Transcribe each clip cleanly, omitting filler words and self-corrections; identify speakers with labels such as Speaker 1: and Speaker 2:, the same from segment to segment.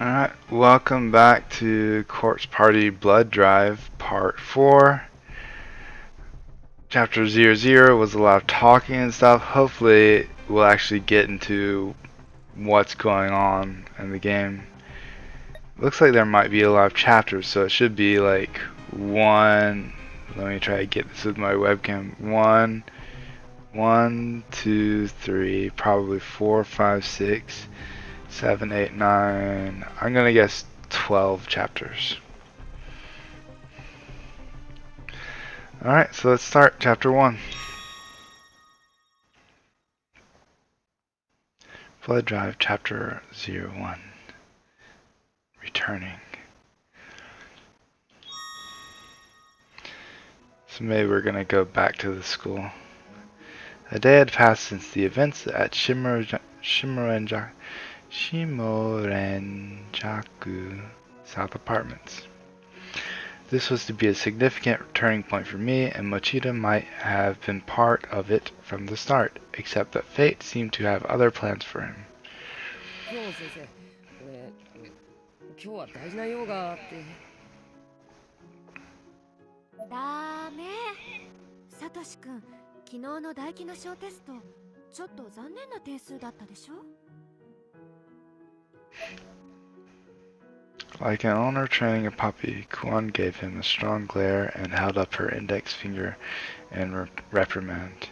Speaker 1: Alright, welcome back to Corpse Party Blood Drive Part 4. Chapter 00 was a lot of talking and stuff. Hopefully we'll actually get into what's going on in the game. Looks like there might be a lot of chapters, so it should be like one. Let me try to get this with my webcam. One, two, three, probably 4, 5, 6, 7, 8, 9. I'm gonna guess 12 chapters. Alright, so let's start chapter 1. Blood Drive chapter 01. Returning. So maybe we're gonna go back to the school. A day had passed since the events at Shimorenjaku South Apartments. This was to be a significant turning point for me, and Mochida might have been part of it from the start, except that fate seemed to have other plans for him.
Speaker 2: 今日先生、今日は大事な用があって。
Speaker 3: ダメ。サトシ君、昨日の大気の小テスト、ちょっと残念な点数だったでしょ?
Speaker 1: Like an owner training a puppy, Kuan gave him a strong glare and held up her index finger in reprimand.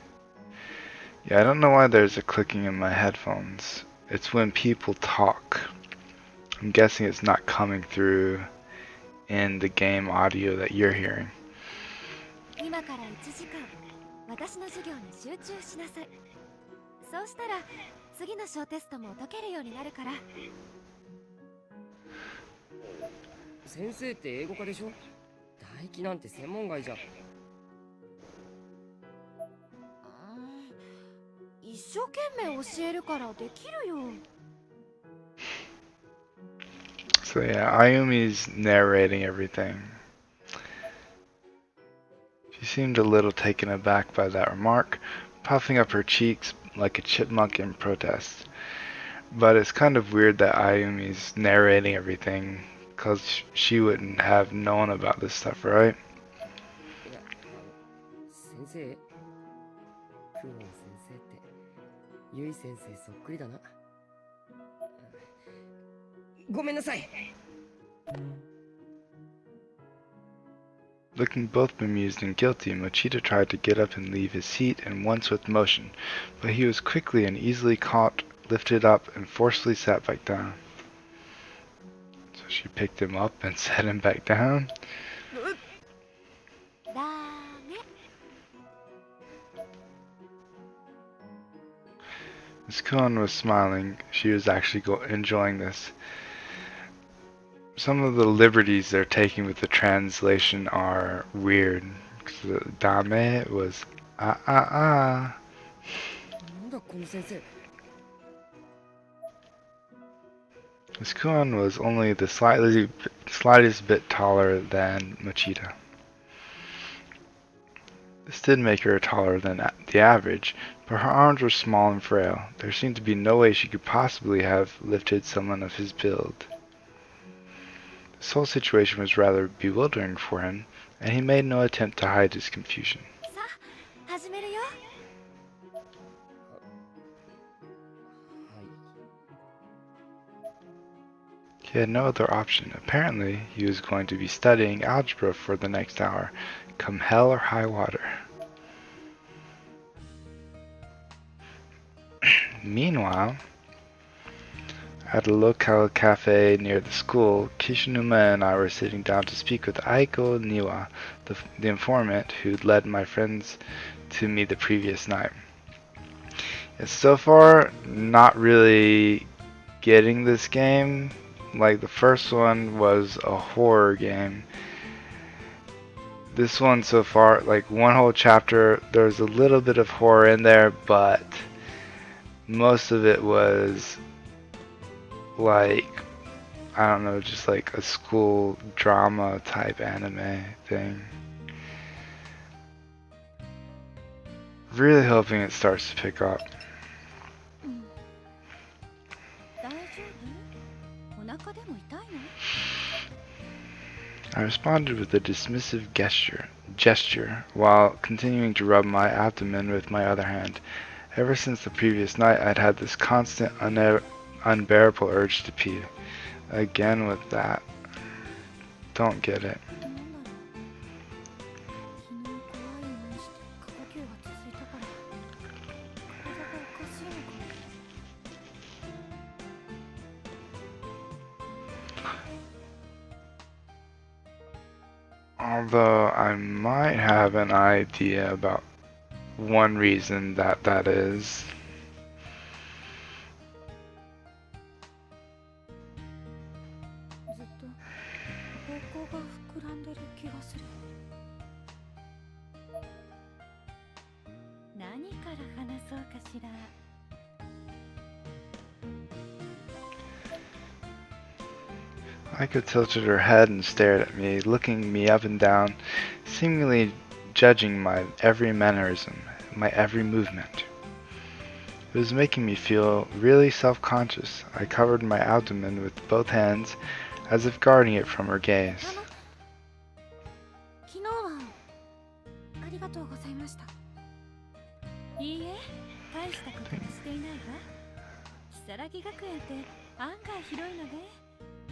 Speaker 1: Yeah, I don't know why there's a clicking in my headphones. It's when people talk. I'm guessing it's not coming through in the game audio that you're hearing.
Speaker 3: 今から1時間、私の授業に集中しなさい。そうしたら、次の小テストも解けるようになるから。
Speaker 2: 先生って英語科でしょ？大気なんて専門外じゃ。
Speaker 3: 一生懸命教えるからできるよ。
Speaker 1: So yeah, Ayumi's narrating everything. She seemed a little taken aback by that remark, puffing up her cheeks like a chipmunk in protest. But it's kind of weird that Ayumi's narrating everything, because she wouldn't have known about this stuff, right?
Speaker 2: いや、先生、クオン先生ってユイ先生そっくりだな。ごめんなさい。
Speaker 1: Looking both bemused and guilty, Mochida tried to get up and leave his seat in one swift motion, but he was quickly and easily caught, lifted up, and forcefully sat back down. So she picked him up and set him back down.
Speaker 3: ダメ。
Speaker 1: Miss Kuon was smiling. She was actually enjoying this. Some of the liberties they're taking with the translation are weird. The dame was ah ah ah.
Speaker 2: なんだこの先生。
Speaker 1: Miss Kuon was only the slightest bit taller than Mochida. This did make her taller than the average, but her arms were small and frail. There seemed to be no way she could possibly have lifted someone of his build. This whole situation was rather bewildering for him, and he made no attempt to hide his confusion.
Speaker 3: さあ、始めるよ。
Speaker 1: He had no other option. Apparently, he was going to be studying algebra for the next hour, come hell or high water. Meanwhile, at a local cafe near the school, Kishinuma and I were sitting down to speak with Aiko Niwa, the informant who'd led my friends to me the previous night. So far, not really getting this game. Like the first one was a horror game. This one so far, like one whole chapter, there's a little bit of horror in there, but most of it was like, I don't know, just like a school drama type anime thing. Really hoping it starts to pick up.
Speaker 3: 大丈夫？お腹でも痛
Speaker 1: I responded with a dismissive gesture while continuing to rub my abdomen with my other hand. Ever since the previous night, I'd had this constant, unbearable urge to pee. Again with that. Don't get it.
Speaker 3: なんだろう。昨日怖い思いして過呼吸が続いたから体がおかしいのかも。
Speaker 1: Although I might have an idea about one reason that is.
Speaker 3: ずっと膀胱が膨らんでる気がする。何から話そうかしら。
Speaker 1: Aiko tilted her head and stared at me, looking me up and down, seemingly judging my every mannerism, my every movement. It was making me feel really self-conscious. I covered my abdomen with both hands, as if guarding it from her gaze.
Speaker 3: 昨日はありがとうございました。いいえ、大したことはしていないわ。如月学園って案外広いので、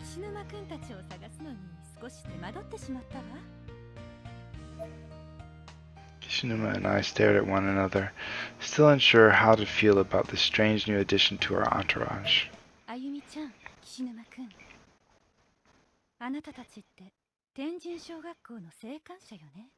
Speaker 3: 岸沼くんたちを探すのに少し手間取ってしまったわ。
Speaker 1: Kishinuma and I stared at one another, still unsure how to feel about this strange new addition to our entourage.
Speaker 3: あゆみちゃん、岸沼くん。あなたたちって天神小学校の生還者よね。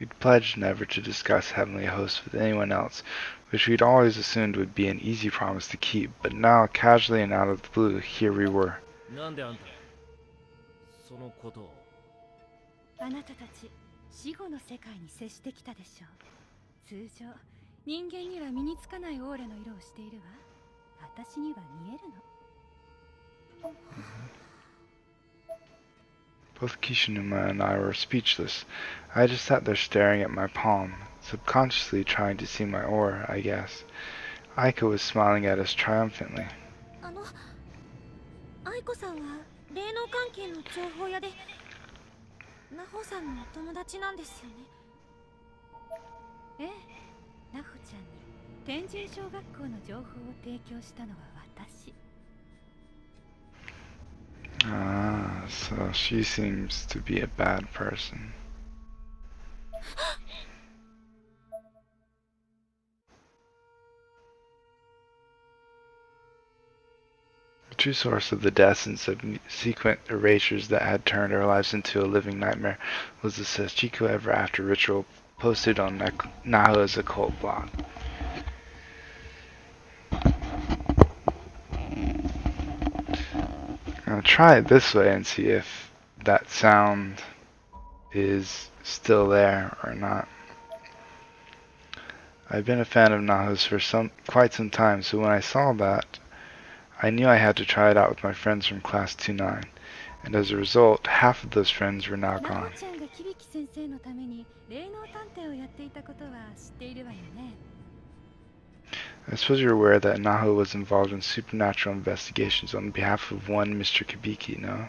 Speaker 1: We'd pledged never to discuss Heavenly Hosts with anyone else, which we'd always assumed would be an easy promise to keep, but now, casually and out of the blue, here we were.
Speaker 4: なんであんたそのことを。
Speaker 3: あなたたち死後の世界に接してきたでしょう。通常人間には身につかないオーラの色をしているわ。私には見えるの。
Speaker 1: Both Kishinuma and I were speechless. I just sat there staring at my palm, subconsciously trying to see my aura, I guess. Aiko was smiling at us triumphantly.
Speaker 3: 愛子さんは霊能関係の情報屋で、ナホさんのお友達なんですよね。ええ、ナホちゃんに天神小学校の情報を提供したのは私。
Speaker 1: Ah, so she seems to be a bad person. The true source of the deaths and subsequent erasures that had turned our lives into a living nightmare was the Sachiko Ever After ritual posted on Naho's occult blog. I'll try it this way and see if that sound is still there or not. I've been a fan of Naho's for quite some time, so when I saw that, I knew I had to try it out with my friends from class 2-9, and as a result, half of those friends were now
Speaker 3: ナホ
Speaker 1: gone.
Speaker 3: ちゃんが響先生のために霊能探偵をやっていたことは知っているわよね。
Speaker 1: I suppose you're aware that Naho was involved in supernatural investigations on behalf of one Mr. Kibiki, no?
Speaker 3: はい。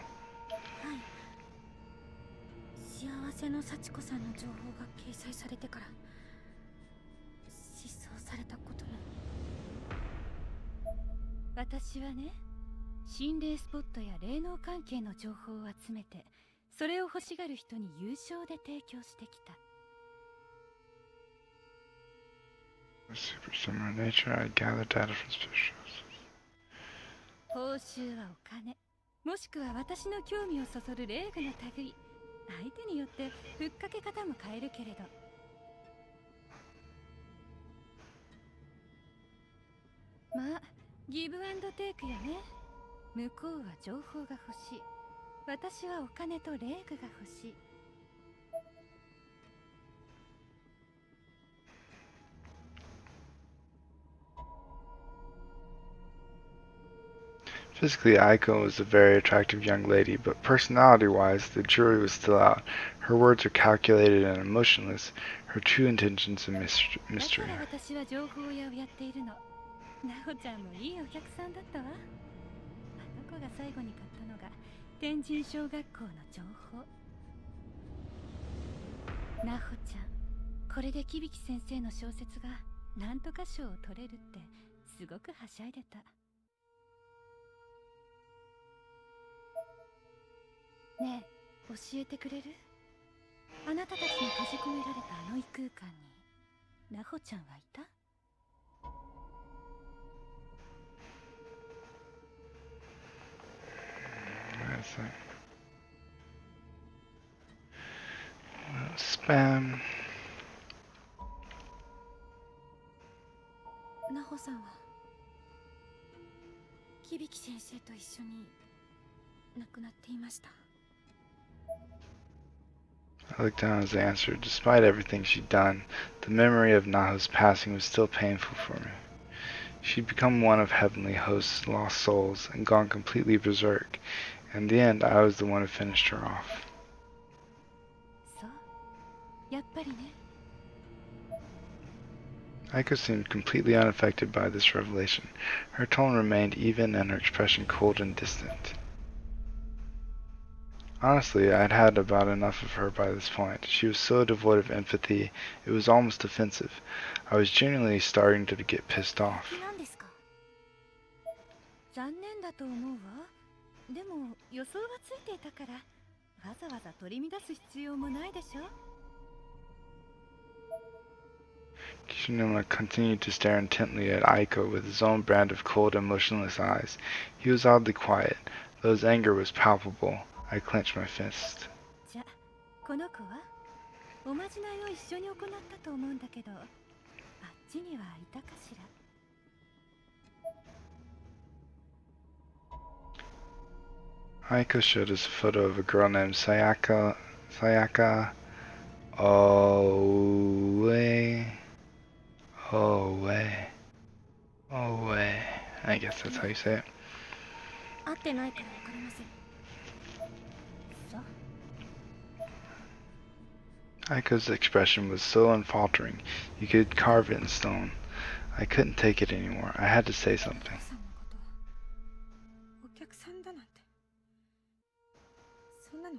Speaker 3: 幸せの幸子さんの情報が掲載されてから失踪されたことも。私はね、心霊スポットや霊能関係の情報を集めて、それを欲しがる人に有償で提供してきた。
Speaker 1: Super similar nature, I gather data from special.
Speaker 3: 報酬はお金、もしくは私の興味をそそる霊具の類。相手によってふっかけ方も変えるけれど。まあ、ギブアンドテイクよね。向こうは情報が欲しい。私はお金と霊具が欲しい。
Speaker 1: Physically, Aiko was a very attractive young lady, but personality-wise, the jury was still out. Her words were calculated and emotionless, her true intentions a mystery.
Speaker 3: だから私は情報屋をやっているの。なほちゃんもいいお客さんだったわ。あの子が最後に買ったのが天神小学校の情報。なほちゃん、これで響先生の小説がなんとか賞を取れるってすごくはしゃいでた。ねえ、教えてくれる？あなたたちに閉じ込められたあの異空間になほちゃんはいた？That's
Speaker 1: like spam.
Speaker 3: なほさんは響先生と一緒に亡くなっていました。
Speaker 1: I looked down as I answered. Despite everything she'd done, the memory of Naho's passing was still painful for me. She'd become one of Heavenly Host's lost souls and gone completely berserk. In the end, I was the one who finished her off.
Speaker 3: そう、やっぱりね。
Speaker 1: Aiko seemed completely unaffected by this revelation. Her tone remained even and her expression cold and distant. Honestly, I'd had about enough of her by this point. She was so devoid of empathy, it was almost offensive. I was genuinely starting to get pissed off.
Speaker 3: なんですか？残念だと思うわ。でも予想はついていたからわざわざ取り乱す必要もないでしょ。
Speaker 1: Kishinuma continued to stare intently at Aiko with his own brand of cold and motionless eyes. He was oddly quiet, though his anger was palpable. I clenched my fist.
Speaker 3: じゃ、この子はおまじないを一緒に行ったと思うんだけど、あっちにはいたかしら。
Speaker 1: Aiko showed us a photo of a girl named Sayaka Oue. Oue. I guess that's how you say it.
Speaker 3: 会ってないからわかりません。そう。
Speaker 1: Aiko's expression was so unfaltering, you could carve it in stone. I couldn't take it anymore. I had to say something.
Speaker 3: さんのことお客さんだなんて、そんなの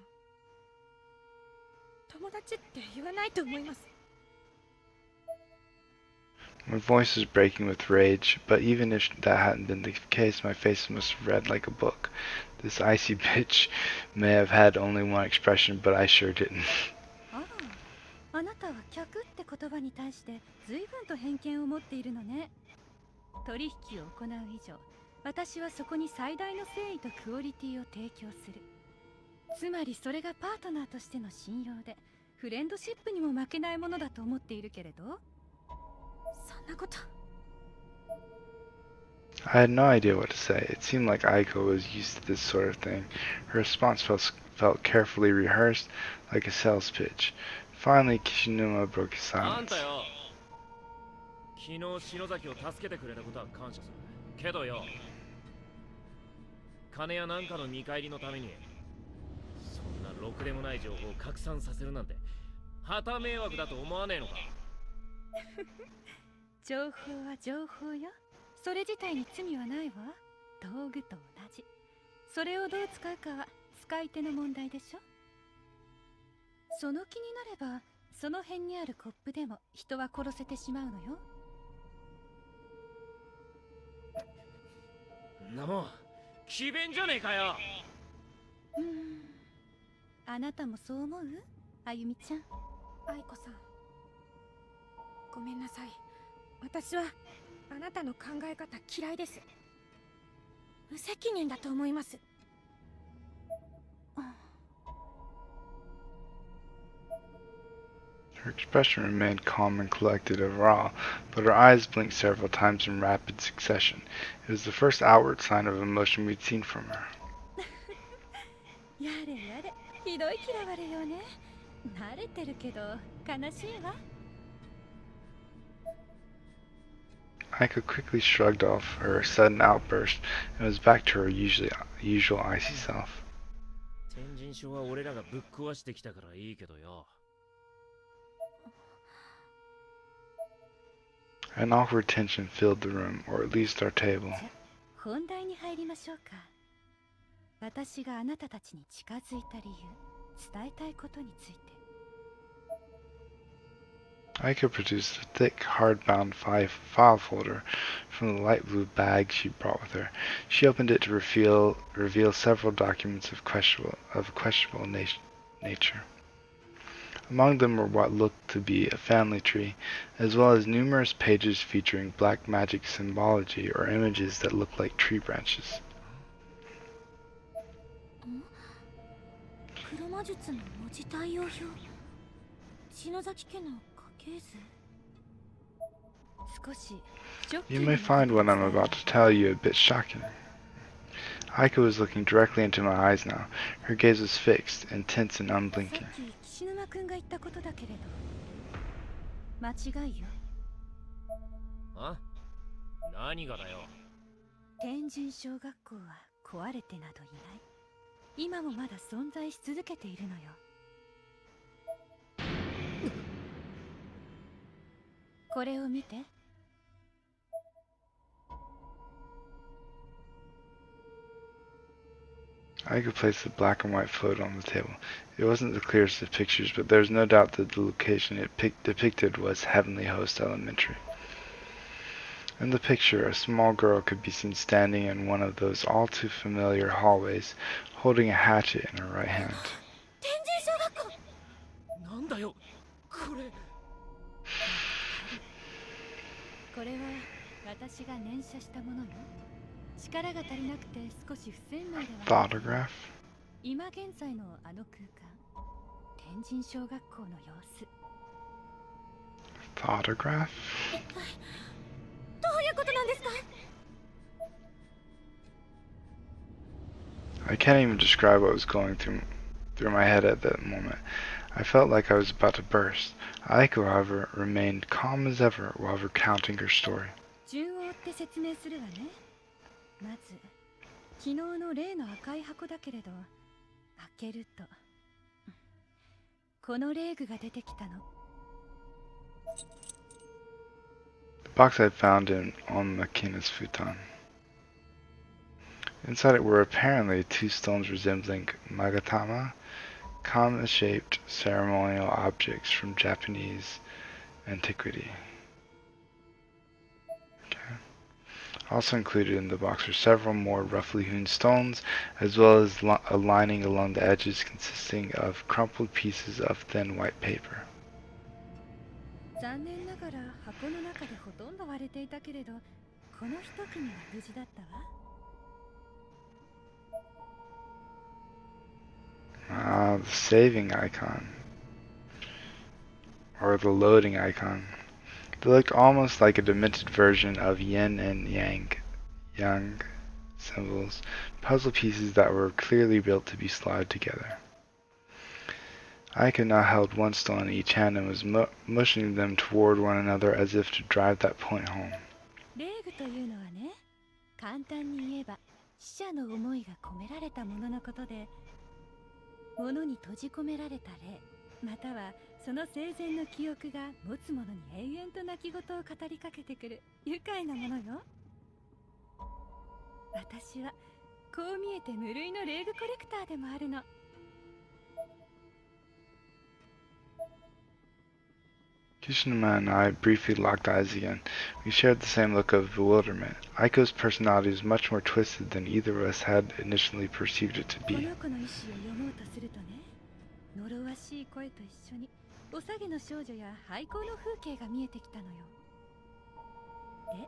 Speaker 3: 友達って言わないと思います。
Speaker 1: My voice was breaking with rage, but even if that hadn't been the case, my face must have read like a book. This icy bitch may have had only one expression, but I sure didn't.
Speaker 3: あら、あなたは客って言葉に対して随分と偏見を持っているのね。取引を行う以上、私はそこに最大の誠意とクオリティを提供する。つまりそれがパートナーとしての信用で、フレンドシップにも負けないものだと思っているけれど、そんなこと。
Speaker 1: I had no idea what to say. It seemed like Aiko was used to this sort of thing. Her response felt carefully rehearsed, like a sales pitch. Finally, Kishinuma broke his
Speaker 4: あん
Speaker 1: silence.
Speaker 4: たよ、昨日篠崎を助けてくれたことは感謝するけどよ、金やなんかの見返りのためにそんなろくでもない情報を拡散させるなんて旗迷惑だと思わねえのか。
Speaker 3: 情報は情報よ。それ自体に罪はないわ。道具と同じ。それをどう使うかは使い手の問題でしょ。その気になれば、その辺にあるコップでも人は殺せてしまうのよ。
Speaker 4: んなもん、詭弁じゃねえかよ。
Speaker 3: あなたもそう思う？あゆみちゃん。愛子さん、ごめんなさい。私はあなたの考え方嫌いです。無責任だと思います。
Speaker 1: Her expression remained calm and collected overall, but her eyes blinked several times in rapid succession. It was the first outward sign of emotion we'd seen from her.
Speaker 3: やれやれ、ひどい嫌われよね。慣れてるけど悲しいわ。
Speaker 1: Aiko quickly shrugged off her sudden outburst and was back to her usual icy self.
Speaker 4: 天神書は俺らがぶっ壊してきたからいいけどよ。
Speaker 1: An awkward tension filled the room, or at least our table.
Speaker 3: じゃ、本題に入りましょうか。私があなたたちに近づいた理由、伝えたいことについて。
Speaker 1: Aiko produced a thick, hard-bound file folder from the light blue bag she brought with her. She opened it to reveal several documents of questionable nature. Among them were what looked to be a family tree, as well as numerous pages featuring black magic symbology or images that looked like tree branches.
Speaker 3: 黒魔術の文字対応表。篠崎家の家系図。少しショッキ
Speaker 1: You
Speaker 3: ング
Speaker 1: may
Speaker 3: な
Speaker 1: find what
Speaker 3: こと
Speaker 1: I'm
Speaker 3: ですが
Speaker 1: about to tell you a bit shocking. Aiko was looking directly into my eyes now. Her gaze was fixed, intense, and
Speaker 3: さっ
Speaker 1: unblinking.
Speaker 3: き岸沼くんが言ったことだけれど間違いよ。
Speaker 4: あ？何がだよ。
Speaker 3: 天神小学校は壊れてなどいない。今もまだ存在し続けているのよ。これを見て。
Speaker 1: Aiko placed the black and white photo on the table. It wasn't the clearest of pictures, but there was no doubt that the location it depicted was Heavenly Host Elementary. In the picture, a small girl could be seen standing in one of those all too familiar hallways, holding a hatchet in her right hand.
Speaker 3: 天神小学校。
Speaker 4: なんだよこれ。
Speaker 3: これは私が念写したものよ。力が足りなくて少し不鮮明ではある。
Speaker 1: Photograph?
Speaker 3: 今現在のあの空間、天神小学校の様子。
Speaker 1: Photograph?
Speaker 3: どういうことなんですか？
Speaker 1: I can't even describe what was going through my head at that moment. I felt like I was about to burst. Aiko, however, remained calm as ever while recounting her story.
Speaker 3: 順を追って説明するわね。まず、昨日の例の赤い箱だけれど、開けると、この霊具が出てきたの。
Speaker 1: The box I'd found on Makina's futon. Inside it were apparently two stones resembling magatama, kama-shaped ceremonial objects from Japanese antiquity. Okay. Also included in the box are several more roughly hewn stones, as well as a lining along the edges consisting of crumpled pieces of thin white paper.
Speaker 3: 残念ながら箱の中でほとんど割れていたけれど、この一組は無事だったわ。
Speaker 1: Ah, the saving icon. Or the loading icon. They looked almost like a demented version of yin and yang symbols, puzzle pieces that were clearly built to be slotted together. Aiko now held one stone in each hand and was mushing them toward one another as if to drive that point home.
Speaker 3: 霊具というのはね、簡単に言えば死者の思いが込められたもののことで、物に閉じ込められた霊、またはその生前の記憶が持つ者に永遠と泣き言を語りかけてくる愉快なものよ。私はこう見えて無類の霊具コレクターでもあるの。
Speaker 1: Kishinuma and I briefly locked eyes again. We shared the same look of bewilderment. Aiko's personality was much more twisted than either of us had initially perceived it to
Speaker 3: こ
Speaker 1: be.
Speaker 3: の子の意志を読もうとするとね、呪わしい声と一緒におさげの少女や廃校の風景が見えてきたのよ。で、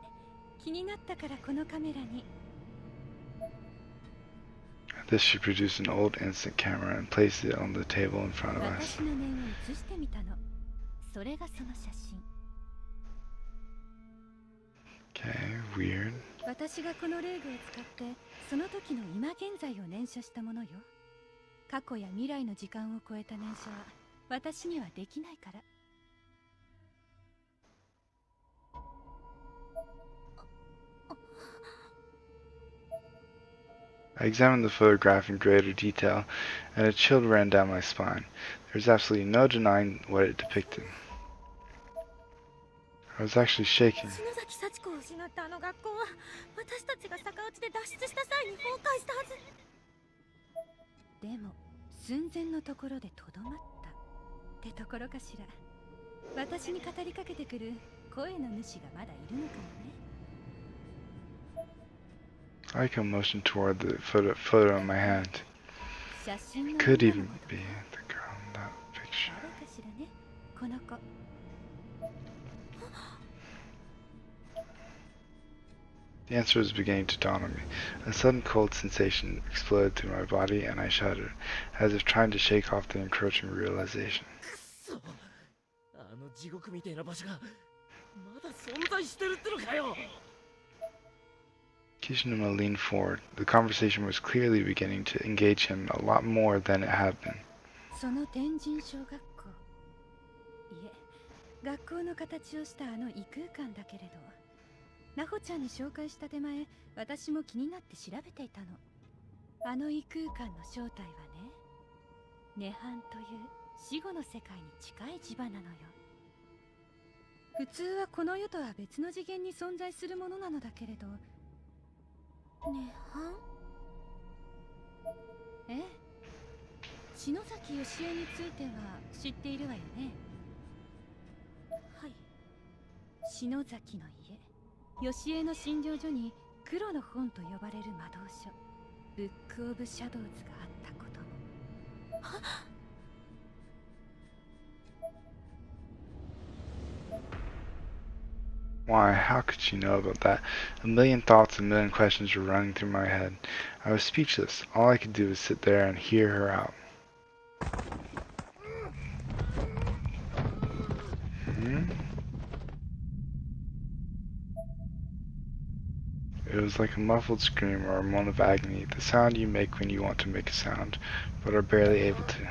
Speaker 3: 気になったからこのカメラに。
Speaker 1: At this, she produced an old instant camera and placed it on the table in front of us.
Speaker 3: 私の念を映してみたの。それがその写真。
Speaker 1: Okay, weird.
Speaker 3: 私がこの霊具を使ってその時の今現在を念写したものよ。過去や未来の時間を超えた念写は私にはできないから。
Speaker 1: I examined the photograph in greater detail, and a chill ran down my spine. There was absolutely no denying what it depicted. I was actually shaking.
Speaker 3: 篠崎幸子を失ったあの学校は私たちが逆落ちで脱出した際に崩壊したはず。でも寸前のところでとどまったってところかしら。私に語りかけてくる声の主がまだいるのかもね。
Speaker 1: Aiko motioned toward the photo in my hand.
Speaker 3: 写真の
Speaker 1: Could
Speaker 3: 女
Speaker 1: even
Speaker 3: の子
Speaker 1: be the girl in that picture.
Speaker 3: 誰かしらね、この子。
Speaker 1: The answer was beginning to dawn on me. A sudden cold sensation exploded through my body, and I shuddered, as if trying to shake off the encroaching realization.
Speaker 4: そうあの地獄みたいな場所がまだ存在してるってのかよ。
Speaker 1: Kishinuma leaned forward. The conversation was clearly beginning to engage him a lot more than it had been.
Speaker 3: その天神小学校、いえ、学校の形をしたあの異空間だけれど、ナホちゃんに紹介した手前、私も気になって調べていたの。あの異空間の正体はね、涅槃という死後の世界に近い磁場なのよ。普通はこの世とは別の次元に存在するものなのだけれど、涅槃？ええ、篠崎義恵については知っているわよね。はい。篠崎の家、義恵の診療所に黒の本と呼ばれる魔導書、ブック・オブ・シャドウズがあったことも。
Speaker 1: Why, how could she know about that? A million thoughts, a million questions were running through my head. I was speechless. All I could do was sit there and hear her out. It was like a muffled scream or a moan of agony, the sound you make when you want to make a sound, but are barely able to.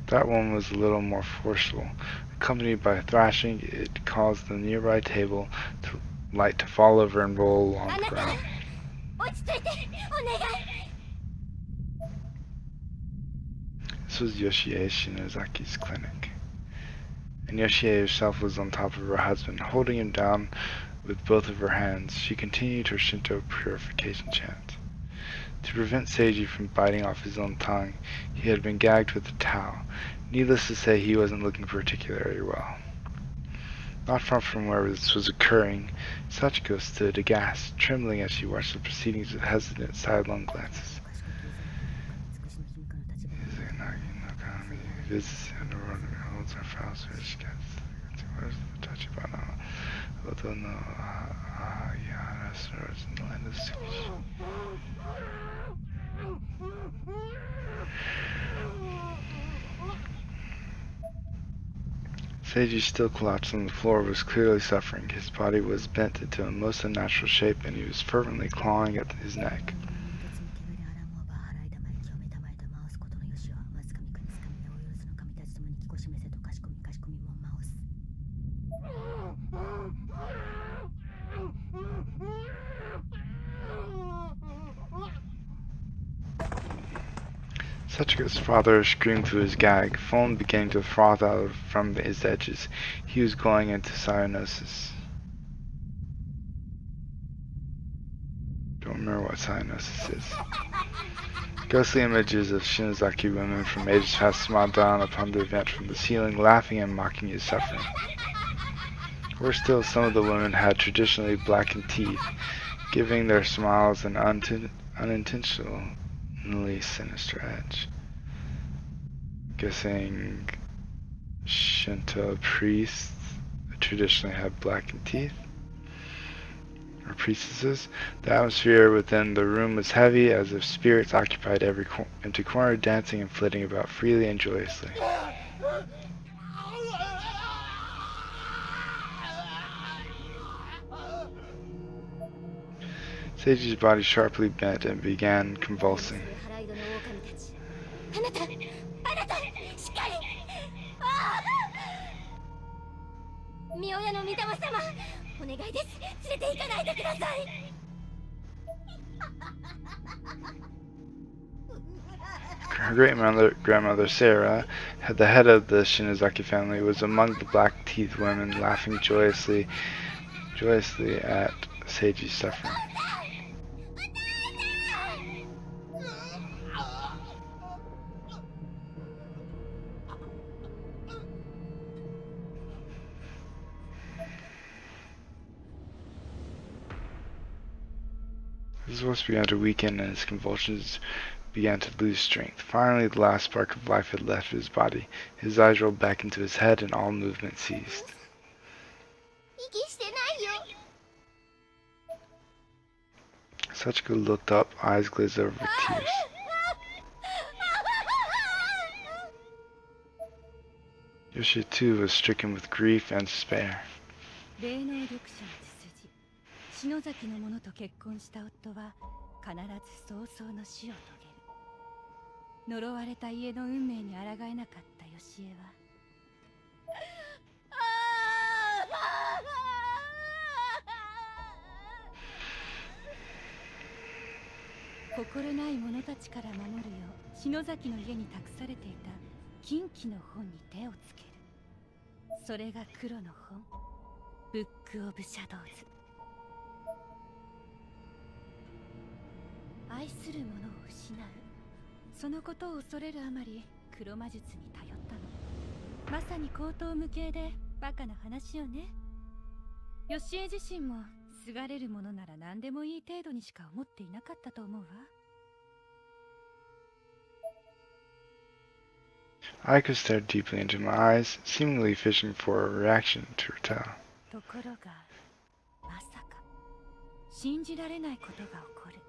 Speaker 1: That one was a little more forceful. Accompanied by thrashing, it caused the nearby table light to fall over and roll along the ground. This was Yoshie Shinozaki's clinic. And Yoshie herself was on top of her husband, holding him down with both of her hands. She continued her Shinto purification chant. To prevent Seiji from biting off his own tongue, he had been gagged with a towel. Needless to say, he wasn't looking particularly well. Not far from where this was occurring, Sachiko stood aghast, trembling as she watched the proceedings with hesitant, sidelong glances. Visits and holds her files where she gets where's the Tachibana? Although no Yara stores in the land of Tsukushi. Seiji, still collapsed on the floor, was clearly suffering. His body was bent into a most unnatural shape, and he was fervently clawing at his neck. Sachiko's father screamed through his gag, foam beginning to froth out from his edges. He was going into cyanosis. Don't remember what cyanosis is. Ghostly images of Shinozaki women from ages past smiled down upon the event from the ceiling, laughing and mocking his suffering. Worse still, some of the women had traditionally blackened teeth, giving their smiles an unintentionally sinister edge. Guessing Shinto priests traditionally have blackened teeth, or priestesses. The atmosphere within the room was heavy, as if spirits occupied every empty corner, dancing and flitting about freely and joyously. Seiji's body sharply bent and began convulsing. Her grandmother Sarah, the head of the Shinozaki family, was among the black-teeth women, laughing joyously at Seiji's suffering. His voice began to weaken and his convulsions began to lose strength. Finally, the last spark of life had left his body. His eyes rolled back into his head and all movement ceased. Sachiko looked up, eyes glazed over with tears. Yoshie too was stricken with grief and despair.
Speaker 3: 霊能力者の血筋篠崎の者と結婚した夫は必ず早々の死を遂げる。呪われた家の運命に抗えなかった義恵は心ない者たちから守るよう篠崎の家に託されていた禁忌の本に手をつける。それが黒の本、ブック・オブ・シャドウズ。愛する者を失う、そのことを恐れるあまり黒魔術に頼ったの。まさに荒唐無稽でバカな話よね。義恵自身もすがれるものなら何でもいい程度にしか思っていなかったと思うわ。
Speaker 1: Aiko stared deeply into my eyes, seemingly fishing for a reaction to her tale.
Speaker 3: ところが、まさか信じられないことが起こる。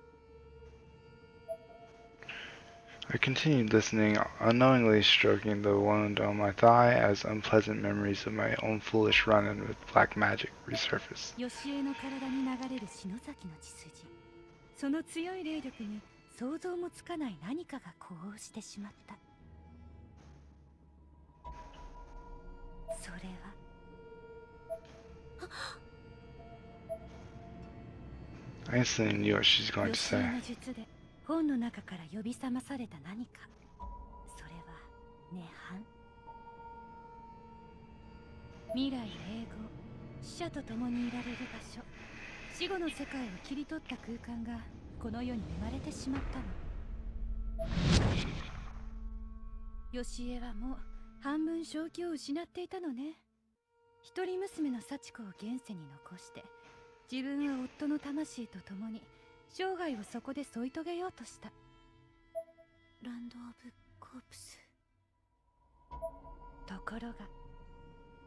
Speaker 1: I continued listening, unknowingly stroking the wound on my thigh as unpleasant memories of my own foolish run-in with black magic resurfaced.
Speaker 3: 義恵の体に流れる篠崎の血筋、その強い霊力に想像もつかない何かが呼応してしまった。それは
Speaker 1: I instantly knew what she's going to
Speaker 3: 義恵
Speaker 1: say.
Speaker 3: の術で本の中から呼び覚まされた何か。それは涅槃。未来永劫、死者と共にいられる場所、死後の世界を切り取った空間がこの世に生まれてしまったの。義恵はもう半分正気を失っていたのね。一人娘の幸子を現世に残して自分は夫の魂と共に生涯をそこで添い遂げようとした。ランド・オブ・コープス。ところが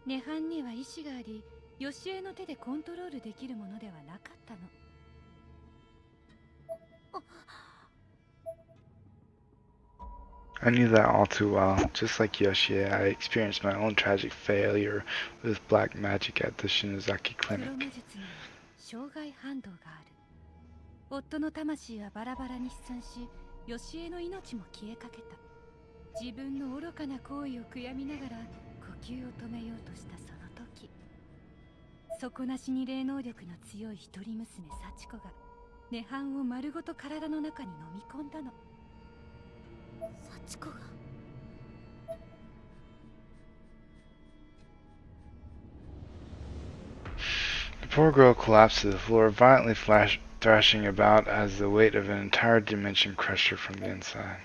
Speaker 3: 涅槃には意志があり、義恵の手でコントロールできるものではなかったの。
Speaker 1: I knew that all too well. Just like Yoshie, I experienced my own tragic failure with black magic at the Shinozaki
Speaker 3: 黒
Speaker 1: clinic.
Speaker 3: 魔術には障害反動がある。夫の魂はバラバラに飛散し、義恵の命も消えかけた。自分の愚かな行為を悔やみながら呼吸を止めようとしたその時、底なしに霊能力の強い一人娘幸子が涅槃を丸ごと体の中に飲み込んだの。幸子が
Speaker 1: The poor girl collapsed to the floor, violently thrashing about as the weight of an entire dimension crushed her from the inside.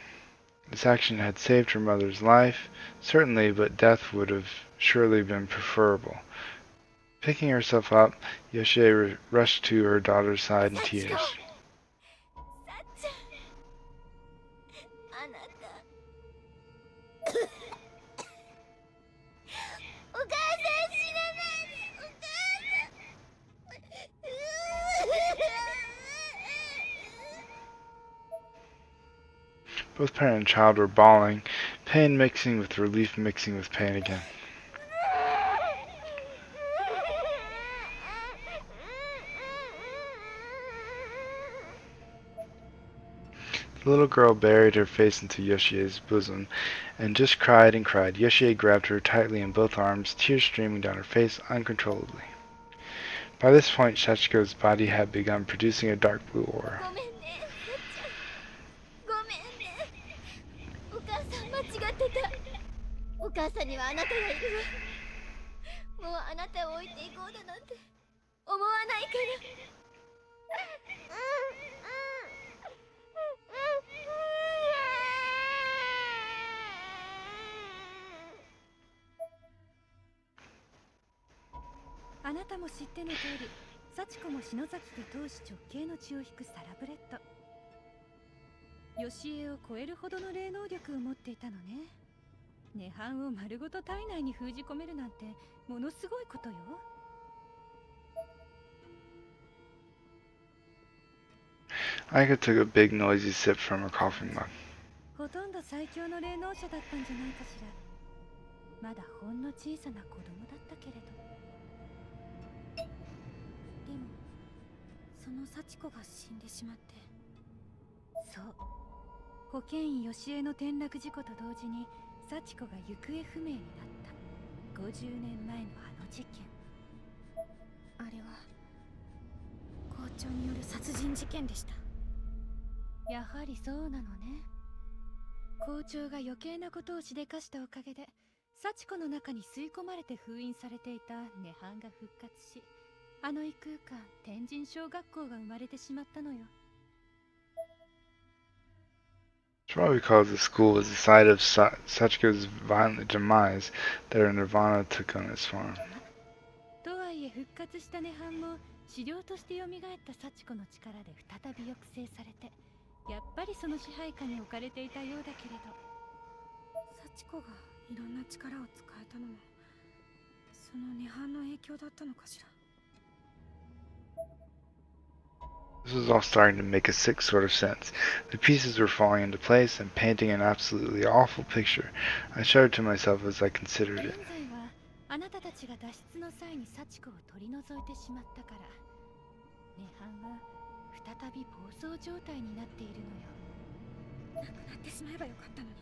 Speaker 1: This action had saved her mother's life, certainly, but death would have surely been preferable. Picking herself up, Yoshie rushed to her daughter's side in tears.
Speaker 3: あなたお母さん死なないで、お母さん。
Speaker 1: Both parent and child were bawling, pain mixing with relief mixing with pain again. The little girl buried her face into Yoshie's bosom and just cried and cried. Yoshie grabbed her tightly in both arms, tears streaming down her face uncontrollably. By this point, Sachiko's body had begun producing a dark blue aura.
Speaker 3: ごめんね、さっちゃん。ごめんね。
Speaker 5: 母さんにはあなたがいるわ。もうあなたを置いていこうだなんて思わないから。
Speaker 3: あなたも知っての通り、幸子も篠崎家当主直系の血を引くサラブレッド。義恵を超えるほどの霊能力を持っていたのね。涅槃を丸ごと体内に封じ込めるなんてものすごいことよ。
Speaker 1: Aika took a big noisy sip from her coffee mug.
Speaker 3: ほとんど最強の霊能者だったんじゃないかしら。まだほんの小さな子供だったけれど。
Speaker 5: でもその幸子が死んでしまって。
Speaker 3: そう、保健医義恵の転落事故と同時に幸子が行方不明になった50年前のあの事件。
Speaker 5: あれは校長による殺人事件でした。
Speaker 3: やはりそうなのね。校長が余計なことをしでかしたおかげで幸子の中に吸い込まれて封印されていた涅槃が復活し、あの異空間天神小学校が生まれてしまったのよ。
Speaker 1: It's probably because the school was the site of Sachiko's violent demise that her nirvana took on its form.
Speaker 3: とはいえ復活した涅槃も資料として蘇った幸子の力で再び抑制されて、やっぱりその支配下に置かれていたようだけれど。
Speaker 5: 幸子がいろんな力を使えたのもその涅槃の影響だったのかしら。
Speaker 1: This was all starting to make a sick sort of sense. The pieces were falling into place and painting an absolutely awful picture. I shuddered to myself as I considered
Speaker 3: 現
Speaker 1: it.
Speaker 3: 在はあなたたちが脱出の際に幸子を取り除いてしまったから、涅槃は再び暴走状態になっているのよ。
Speaker 5: なくなってしまえばよかったのに。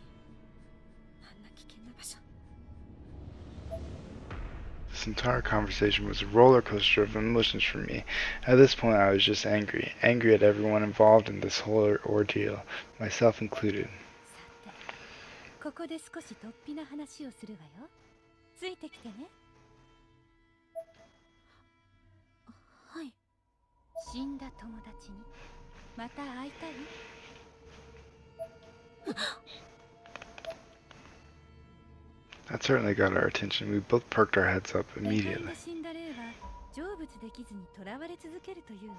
Speaker 5: あんな危険な場所。
Speaker 1: This entire conversation was a roller coaster of emotions for me. At this point, I was just angry. Angry at everyone involved in this whole ordeal, myself included.
Speaker 3: さて、ここで少し突飛な話をするわよ。ついてきてね。
Speaker 5: はい。
Speaker 3: 死んだ友達にまた会いたい？That
Speaker 1: certainly got our attention. We both perked our heads up
Speaker 3: 涅槃
Speaker 1: immediately.
Speaker 3: で死んだ霊は成仏できずに囚われ続けるというわ。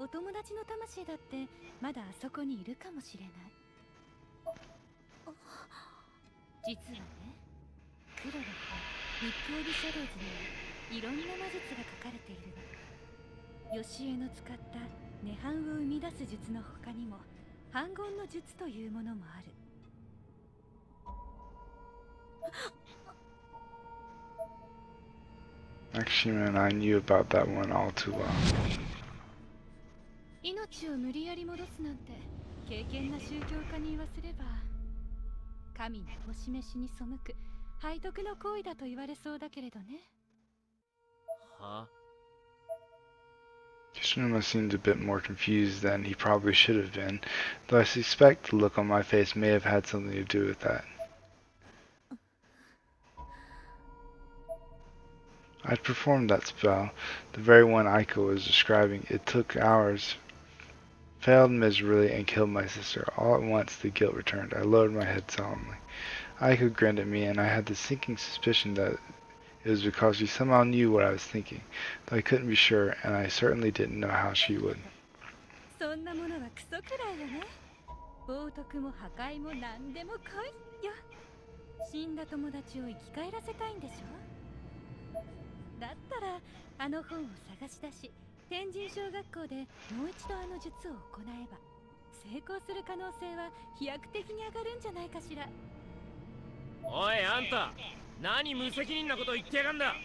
Speaker 3: お友達の魂だってまだあそこにいるかもしれない。実はね、黒の本ブックオブシャドウズにはいろんな魔術が書かれているの。義恵の使った涅槃を生み出す術の他にも反言の術というものもある。
Speaker 1: Makishima and I knew about that one all too well.
Speaker 3: 命を無理やり戻すなんて敬虔な宗教家に言わせれば神のお示しに背く背徳の行為だと言われそうだけれどね。
Speaker 4: は？
Speaker 1: Kishinuma seemed a bit more confused than he probably should have been, though I suspect the look on my face may have had something to do with that. I'd performed that spell, the very one Aiko was describing. It took hours, failed miserably, and killed my sister. All at once the guilt returned. I lowered my head solemnly. Aiko grinned at me, and I had the sinking suspicion that it was because she somehow knew what I was thinking, though I couldn't be sure, and I certainly didn't know how she would.
Speaker 3: そんなものはクソくらいよね。冒涜も破壊も何でも来いよ。死んだ友達を生き返らせたいんでしょ。だったらあの本を探し出し、天神小学校でもう一度あの術を行えば成功する可能性は飛躍的に上がるんじゃないかしら。
Speaker 4: おいあんた、何無責任なこと言ってやがんだ。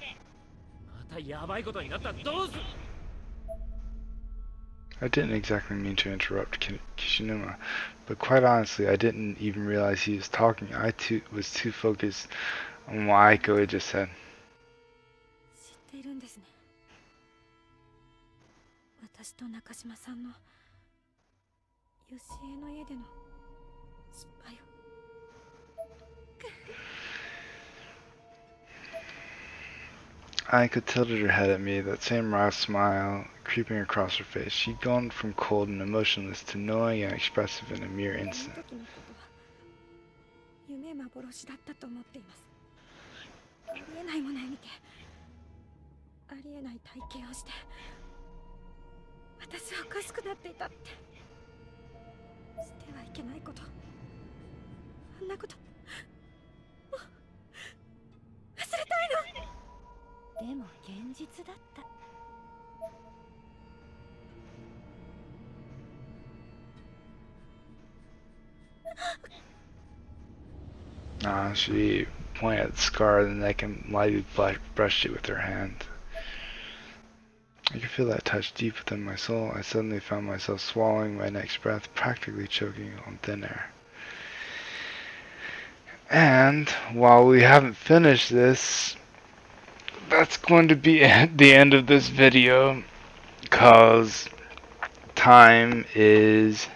Speaker 4: またヤバいことになったらどうする。
Speaker 1: I didn't exactly mean to interrupt Kishinuma, but quite honestly, I didn't even realize he was talking. I too was too focused on what Aiko had just said.
Speaker 5: 知っているんですね。私と中島さんの義恵の家での失敗を。
Speaker 1: Aiko tilted her head at me, that same wry smile creeping across her face. She'd gone from cold and emotionless to knowing and expressive in a mere
Speaker 5: あの
Speaker 1: instant.
Speaker 5: 時のことは夢幻だったと思っています。ありえないものを見て、ありえない体験をして、私はおかしくなっていたって。してはいけないこと、あんなこともう忘れたいの。
Speaker 3: でも現実だった。
Speaker 1: She pointed at the scar on the neck and lightly brushed it with her hand. I could feel that touch deep within my soul. I suddenly found myself swallowing my next breath, practically choking on thin air. And while we haven't finished this, that's going to be the end of this video, because time is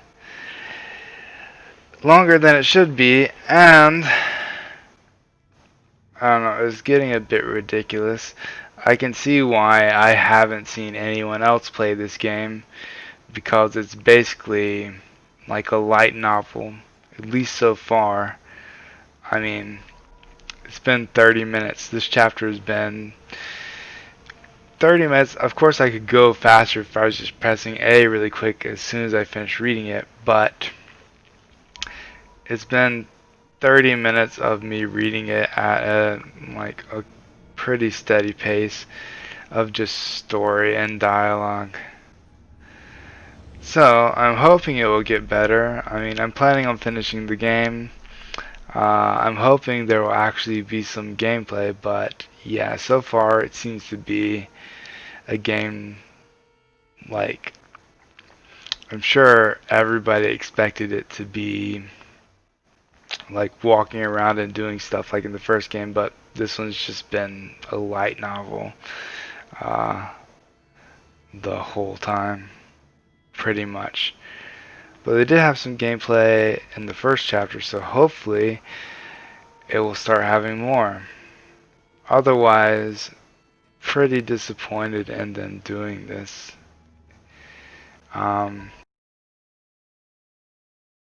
Speaker 1: longer than it should be, and I don't know, it's getting a bit ridiculous. I can see why I haven't seen anyone else play this game, because it's basically like a light novel, at least so far. I mean, it's been 30 minutes. This chapter has been 30 minutes. Of course, I could go faster if I was just pressing A really quick as soon as I finished reading it, but it's been 30 minutes of me reading it at a pretty steady pace of just story and dialogue. So I'm hoping it will get better. I mean, I'm planning on finishing the game. I'm hoping there will actually be some gameplay, but yeah, so far it seems to be a game like I'm sure everybody expected it to be like walking around and doing stuff like in the first game, but this one's just been a light novel the whole time, pretty much. But they did have some gameplay in the first chapter, so hopefully it will start having more. Otherwise, pretty disappointed in them doing this.